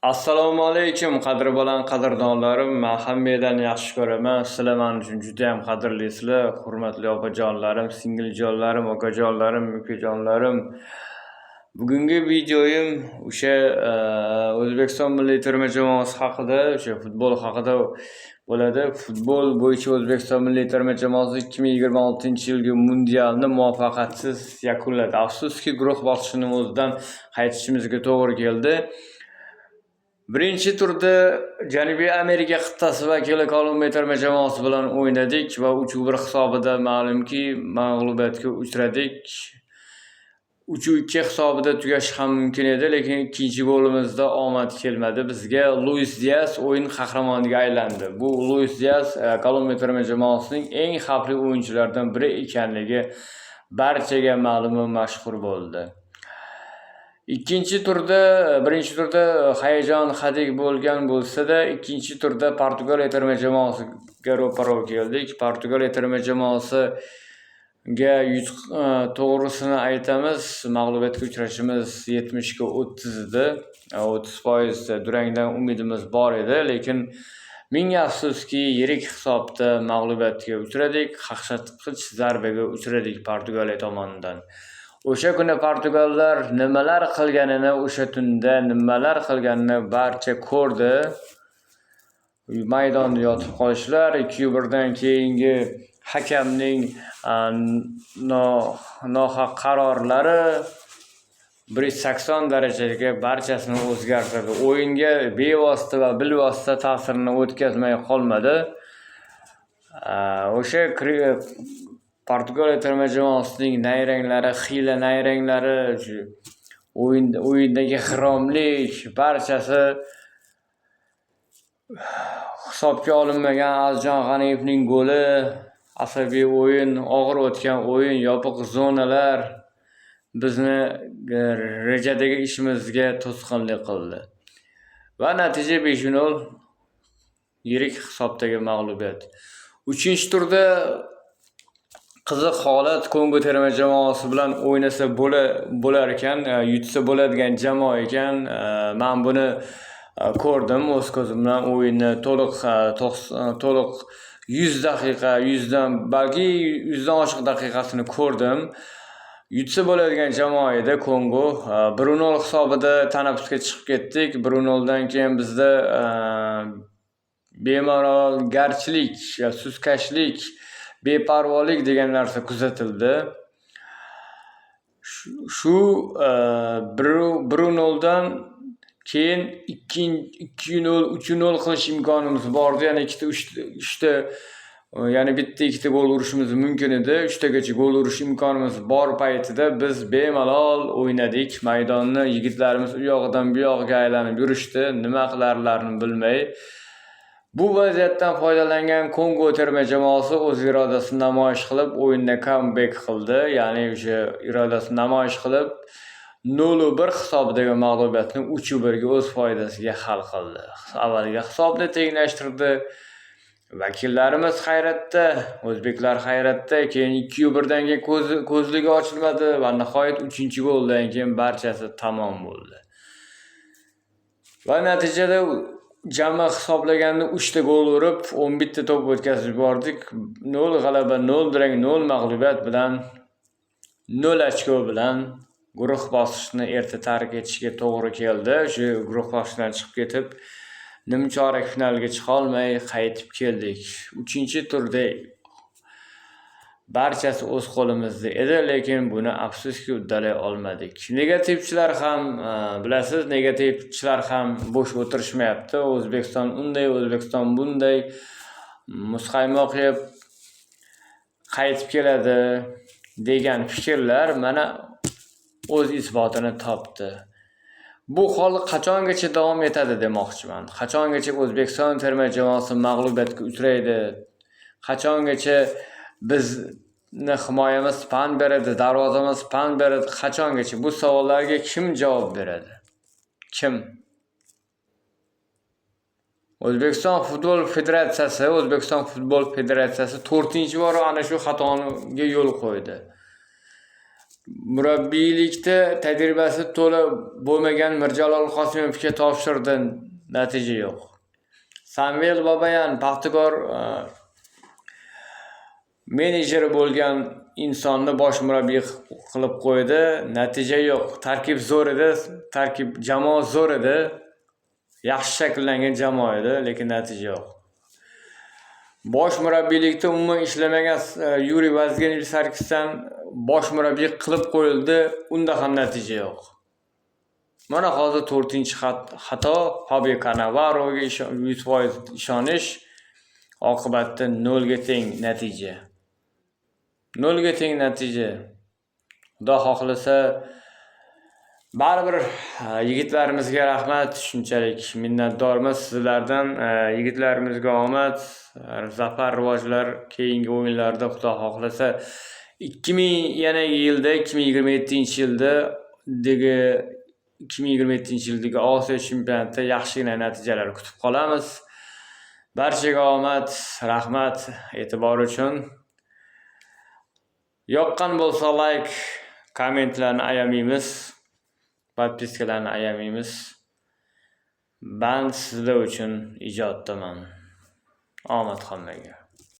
Assalomu alaykum qadrbaland qadrdonlarim. Men hammadan yaxshi ko'raman. Sizlar men uchun juda ham qadrlisizlar, hurmatli opajonlarim, singiljonlarim, okajonlarim, ukajonlarim. Bugungi videoyim o'sha O'zbekiston milliy terma jamoasi haqida, o'sha futbol haqida bo'ladi. Futbol bo'yicha O'zbekiston milliy terma jamoasi 2026-yilgi mundialni muvaffaqiyatsiz yakunladi. Afsuski, guruh bosqichining o'zidan qaytishimizga to'g'ri keldi. Birinchi turda Janubiy Amerika qit'asi vakili Kolumbiya terma jamoasi bilan o'ynadik va 3-1 hisobida ma'lumki mag'lubiyatga uchradik. 3-2 hisobida tugashi ham mumkin edi, lekin ikkinchi golimizda omad kelmadi bizga. Luis Diaz o'yin qahramoniga aylandi. Bu Luis Diaz Kolumbiya terma jamoasining eng xavfli o'yinchilaridan biri ekanligi barchaga ma'lum va mashhur bo'ldi. Birinchi turda hayajon hadik bo'lgan bo'lsa-da, ikkinchi turda Portugaliya terma jamoasiga ro'paro keldik. Portugaliya terma jamoasiga to'g'risini aytamiz, mag'lubiyatga uchrashimiz 70-30 edi. 30% durangdan umidimiz bor edi, lekin ming afsuski yirik hisobda mag'lubiyatga uchradik. Qaqshatqich zarbaga uchradik Portugaliya tomonidan. O'sha kuni Portugallar nimalar qilganini, o'sha tunda nimalar qilganini barcha ko'rdi. Maydonda yotib qolishlar, 2-1dan keyingi hakamning nohaq qarorlari 180 darajaga barchasini o'zgartirdi. O'yinga bevosita va bilvosita ta'sirini o'tkazmay qolmadi. O'sha Portugaliya terma jamoasining nayranglari, xiyla nayranglari, o'yindagi xiromlik barchasi hisobga olinmagan. Azjon G'aniyevning goli, asabiy o'yin, og'ir o'tgan o'yin, yopiq zonalar bizni rejadagi ishimizga to'sqinlik qildi. Va natija 5-0 yirik hisobdagi mag'lubiyat. 3-turda qiziq holat, Kongo terma jamoasi bilan o'ynasa bo'lar ekan, yutsa bo'ladigan jamoa ekan. Men buni ko'rdim o'z ko'zim bilan. O'yinni to'liq 100 daqiqa, balki 100 dan oshiq daqiqasini ko'rdim. Yutsa bo'ladigan jamoa edi Kongo. 1-0 hisobida tanaffusga chiqib ketdik. 1-0dan keyin bizda bemalol garchilik, suskashlik, beparvolik degan narsa kuzatildi. Shu 1-0dan keyin 2-0, 3-0 qilish imkonimiz bordi. Yana bitta ikkita gol urishimiz mumkin edi. 3tagacha gol urish imkonimiz bor paytida biz bemalol o'ynadik. Maydonni yigitlarimiz u yog'idan bu yog'iga aylanib yurishdi, nima qilarlarini bilmay. Bu vaziyatdan foydalangan Kongo terma jamoasi o'z irodasini namoyish qilib, o'yinda comeback qildi. Ya'ni o'sha irodasini namoyish qilib, 0-1 hisobidagi mag'lubiyatni 3-1 ga o'z foydasiga hal qildi. Avvaliga hisobni tenglashtirdi. Vakillarimiz hayratda, o'zbeklar hayratda, keyin 2-1dan keyin ko'zligi ochilmadi va nihoyat 3-goldan keyin barchasi tamom bo'ldi. Va natijada jami hisoblaganda 3 ta gol urib, 11 ta to'p o'tkazib yubordik. 0 g'alaba, 0 durang, 0 mag'lubiyat bilan, 0 ochko bilan guruh bosqichini erta tark etishga to'g'ri keldi. Shu guruh bosqichidan chiqib ketib, nimchorak finalga chiqa olmay qaytib keldik. 3-turda barchasi o'z qo'limizda edi, lekin buni afsuski uddalay olmadik. Negativchilar ham, bilasiz, negativchilar ham bo'sh o'tirishmayapti. O'zbekiston unday, O'zbekiston bunday muzqaymoq yeb qaytib keladi degan fikrlar mana o'z isbotini topdi. Bu hol qachongacha davom etadi demoqchiman. Qachongacha O'zbekiston terma jamoasi mag'lubiyatga uchraydi? Qachongacha bizni himoyamiz pand beradi, darvozamiz pand beradi? Qachongacha? Bu savollarga kim javob beradi? Kim? O'zbekiston Futbol Federatsiyasi 4-bor ana shu xatoga yo'l qo'ydi. Murabbiylikda tajribasi to'la bo'lmagan Mirjalol Qosimovga topshirdi, natija yo'q. Samvel Babayan Paxtakor menejeri bo'lgan insonni bosh murabbiy qilib qo'ydi, natija yo'q. Tarkib zo'r edi, jamoa zo'r edi, yaxshi shakllangan jamoa edi, lekin natija yo'q. Bosh murabbiylikda umuman ishlamagan Yuriy Vazgenich Sarkisyan bosh murabbiy qilib qo'yildi, unda ham natija yo'q. Mana hozir 4-xato Fabio Cannavaroga 100% ishonish, oqibatda 0 ga teng natija. 0 ga teng natija. Xudo xohlasa, baribir yigitlarimizga rahmat, shunchalik minnatdormiz sizlardan. Yigitlarimizga omad, zafar, rivojlar keyingi o'yinlarda Xudo xohlasa 2027-yildagi Osiyo chempionatida yaxshigina natijalar kutib qolamiz. Barchaga omad, rahmat e'tibor uchun. Yoqqan bo'lsa like, kommentlarni ayamaymiz, podpiskalarni ayamaymiz. Ben sizlar uchun ijoddaman. Omad hammaga.